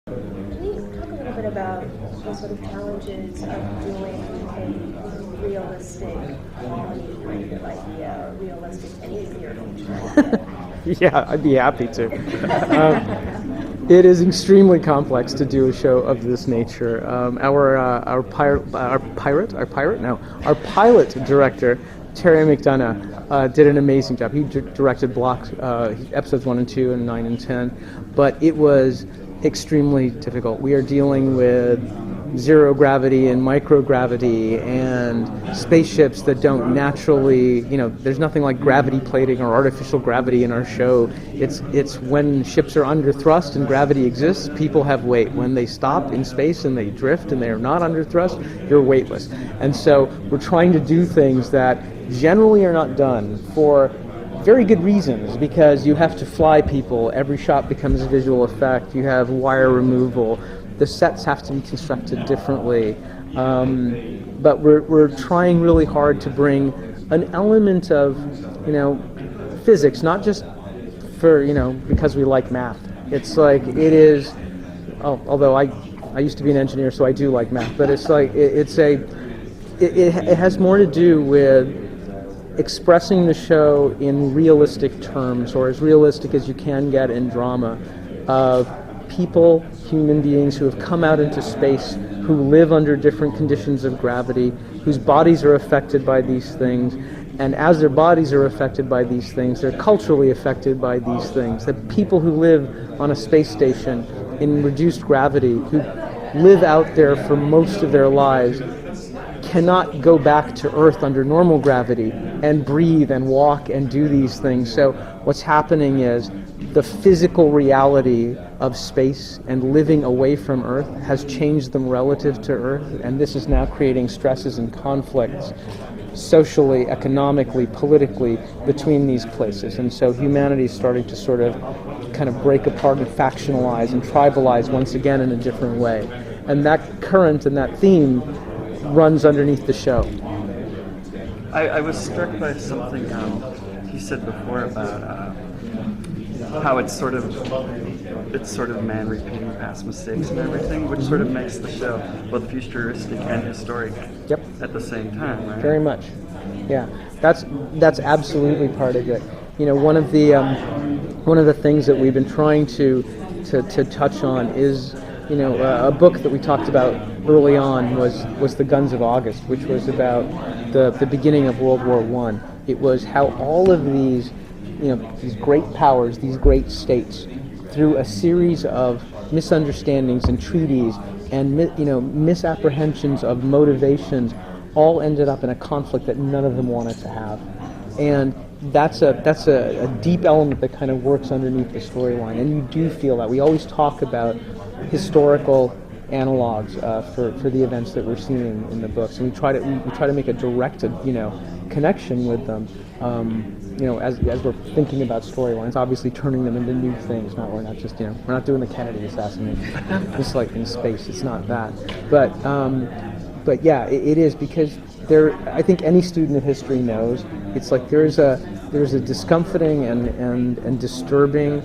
Can you talk a little bit about the sort of challenges of doing a realistic comedy kind of idea, or realistic anything or future? Yeah, I'd be happy to. It is extremely complex to do a show of this nature. Our pilot director, Terry McDonough, did an amazing job. He directed blocks, episodes 1 and 2 and 9 and 10, but it was extremely difficult. We are dealing with zero gravity and microgravity and spaceships that don't naturally, there's nothing like gravity plating or artificial gravity in our show. It's when ships are under thrust and gravity exists, people have weight. When they stop in space and they drift and they are not under thrust, you're weightless. And so we're trying to do things that generally are not done for very good reasons, because you have to fly people. Every shot becomes a visual effect. You have wire removal. The sets have to be constructed differently, but we're trying really hard to bring an element of, physics, not just for, because we like math. It's like it is. Although I used to be an engineer, so I do like math. But it's like it has more to do with expressing the show in realistic terms, or as realistic as you can get in drama, of people, human beings who have come out into space, who live under different conditions of gravity, whose bodies are affected by these things, and as their bodies are affected by these things, they're culturally affected by these things. The people who live on a space station in reduced gravity, who live out there for most of their lives, cannot go back to Earth under normal gravity and breathe and walk and do these things. So what's happening is the physical reality of space and living away from Earth has changed them relative to Earth, and this is now creating stresses and conflicts socially, economically, politically between these places. And so humanity is starting to sort of kind of break apart and factionalize and tribalize once again in a different way. And that current and that theme runs underneath the show. I was struck by something you said before about how it's sort of man repeating past mistakes and everything, which sort of makes the show both futuristic and historic. Yep. At the same time, right? Very much. Yeah, that's absolutely part of it. One of the things that we've been trying to touch on is, a book that we talked about early on was The Guns of August, which was about the beginning of World War I. It was how all of these great powers, these great states, through a series of misunderstandings and treaties and misapprehensions of motivations, all ended up in a conflict that none of them wanted to have. And that's a deep element that kind of works underneath the storyline, and you do feel that. We always talk about historical analogs for the events that we're seeing in the books, and we try to make a direct connection with them. As we're thinking about storylines, obviously turning them into new things. We're not doing the Kennedy assassination, just like in space. It's not that, but yeah, it is, because I think any student of history knows it's like there's a discomforting and disturbing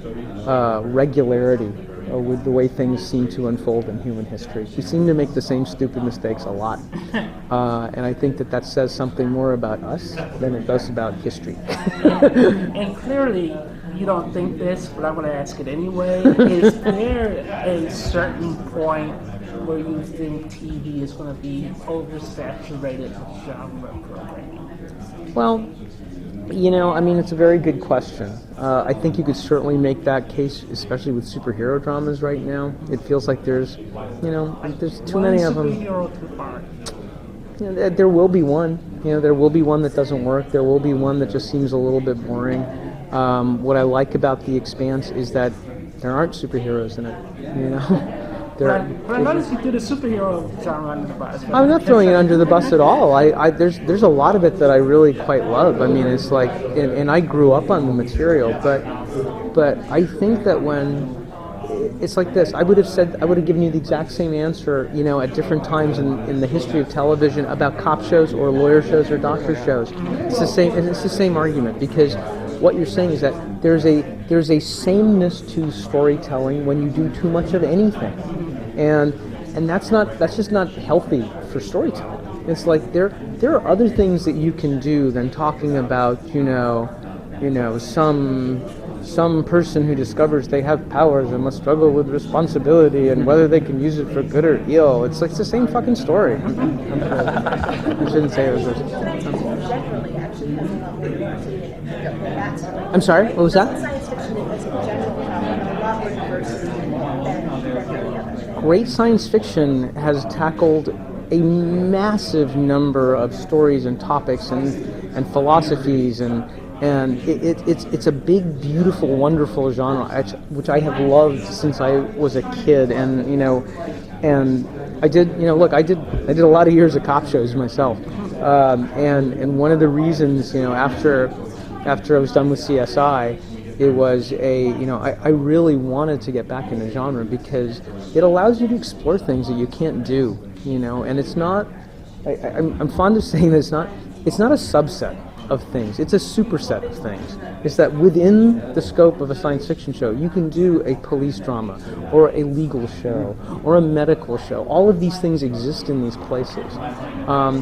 regularity with the way things seem to unfold in human history. We seem to make the same stupid mistakes a lot, and I think that says something more about us than it does about history. And clearly, you don't think this, but I'm going to ask it anyway. Is there a certain point where you think TV is going to be oversaturated with genre programming? Well, it's a very good question. I think you could certainly make that case, especially with superhero dramas right now. It feels like there's too many of them. Superhero too hard? There will be one. There will be one that doesn't work. There will be one that just seems a little bit boring. What I like about The Expanse is that there aren't superheroes in it. But I noticed you did a superhero genre under the bus. I'm not throwing it under the bus at all. There's a lot of it that I really quite love. It's like, and I grew up on the material, but I think that when it's like this, I would have given you the exact same answer, at different times in the history of television about cop shows or lawyer shows or doctor shows. It's the same argument, because what you're saying is that there's a sameness to storytelling when you do too much of anything, and that's just not healthy for storytelling. It's like there are other things that you can do than talking about some person who discovers they have powers and must struggle with responsibility and whether they can use it for good or ill. It's like it's the same fucking story. I shouldn't say it was. Generally, actually has a lot more diversity in it. That's I'm sorry. What was that? Science fiction as a general have a lot more diversity than many other things. Great science fiction has tackled a massive number of stories and topics and philosophies and it's a big, beautiful, wonderful genre which I have loved since I was a kid, and I did a lot of years of cop shows myself, and one of the reasons after I was done with CSI, it was I really wanted to get back into genre because it allows you to explore things that you can't do, and it's not. I'm fond of saying that it's not a subset of things. It's a superset of things. It's that within the scope of a science fiction show, you can do a police drama or a legal show or a medical show. All of these things exist in these places.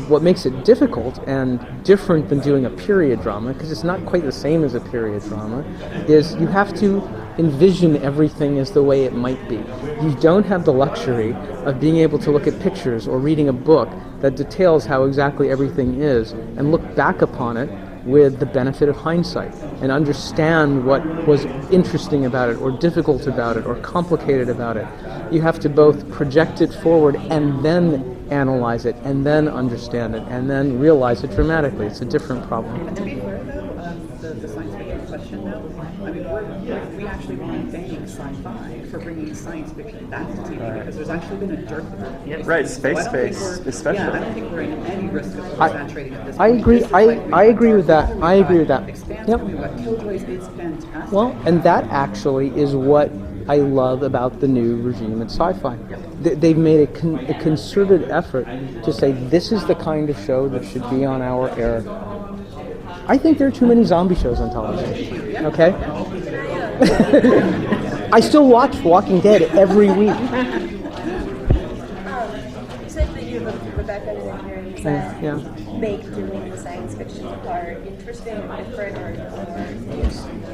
What makes it difficult and different than doing a period drama, because it's not quite the same as a period drama, is you have to envision everything as the way it might be. You don't have the luxury of being able to look at pictures or reading a book that details how exactly everything is and look back upon it with the benefit of hindsight and understand what was interesting about it or difficult about it or complicated about it. You have to both project it forward and then analyze it and then understand it and then realize it dramatically. It's a different problem. And to be fair, though, the science fiction question, though, I mean, we actually want to thank sci-fi for bringing science fiction back to TV because there's actually been a dearth of it. Right, So I don't think space-based, we're- especially. Yeah, I don't think we're in any risk of I- saturating at this I point. agree- This is I- like we've I got agree with that. Dark, I we've agree with got that. Expanse, Yep. We've got Killjoys. It's fantastic. Well, and that actually is what I love about the new regime at Sci-Fi. They've made a concerted effort to say this is the kind of show that should be on our air. I think there are too many zombie shows on television. Okay? I still watch Walking Dead every week. You said that you have a background in engineering. Does that Yeah. make doing the science fiction part interesting or different, or do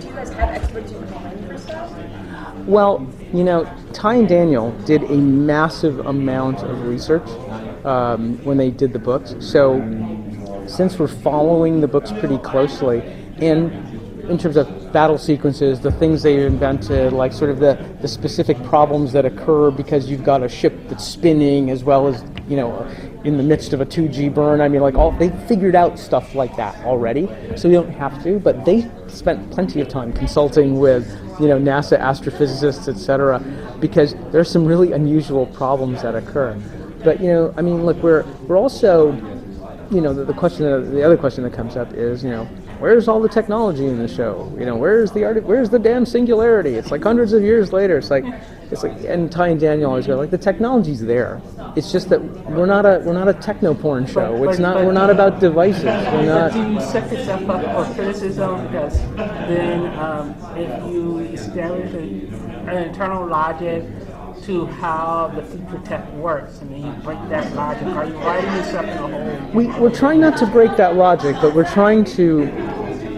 you guys have experts you call in for stuff? Well, Ty and Daniel did a massive amount of research when they did the books. So since we're following the books pretty closely, and in terms of battle sequences, the things they invented, like sort of the specific problems that occur because you've got a ship that's spinning as well as, in the midst of a 2G burn. I mean, they figured out stuff like that already, so we don't have to, but they spent plenty of time consulting with, NASA astrophysicists, etc., because there's some really unusual problems that occur. But, look, we're also, the other question that comes up is, where's all the technology in the show? Where's the damn singularity? It's like hundreds of years later. It's like, and Ty and Daniel always go, the technology's there. It's just that we're not a techno porn show. We're not about devices. We're not. Do you set yourself up for criticism? Because then, if you establish an internal logic to how the future tech works, and then you break that logic, are you writing yourself in a hole? We're trying not to break that logic, but we're trying to.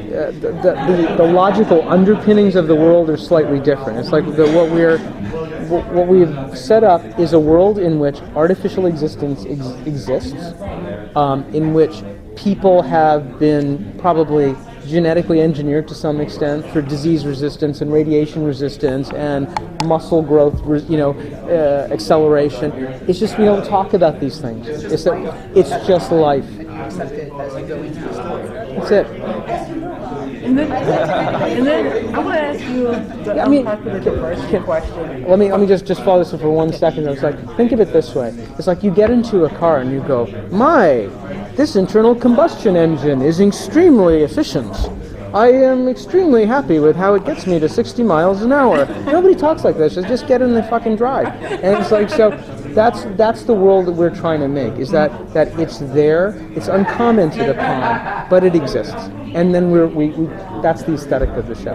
The logical underpinnings of the world are slightly different. It's like what we've set up is a world in which artificial existence exists, in which people have been probably genetically engineered to some extent for disease resistance and radiation resistance and muscle growth, acceleration. It's just we don't talk about these things. It's just life. Accept it as you go into the story. That's it. And then I want to ask you the unpopular diversity question. Let me just follow this for 1 second. It's like, think of it this way. It's like you get into a car and you go, this internal combustion engine is extremely efficient. I am extremely happy with how it gets me to 60 miles an hour. Nobody talks like this. Just get in the fucking drive. And it's like, so that's the world that we're trying to make. Is that it's there, it's uncommented upon, but it exists, and then we that's the aesthetic of the show.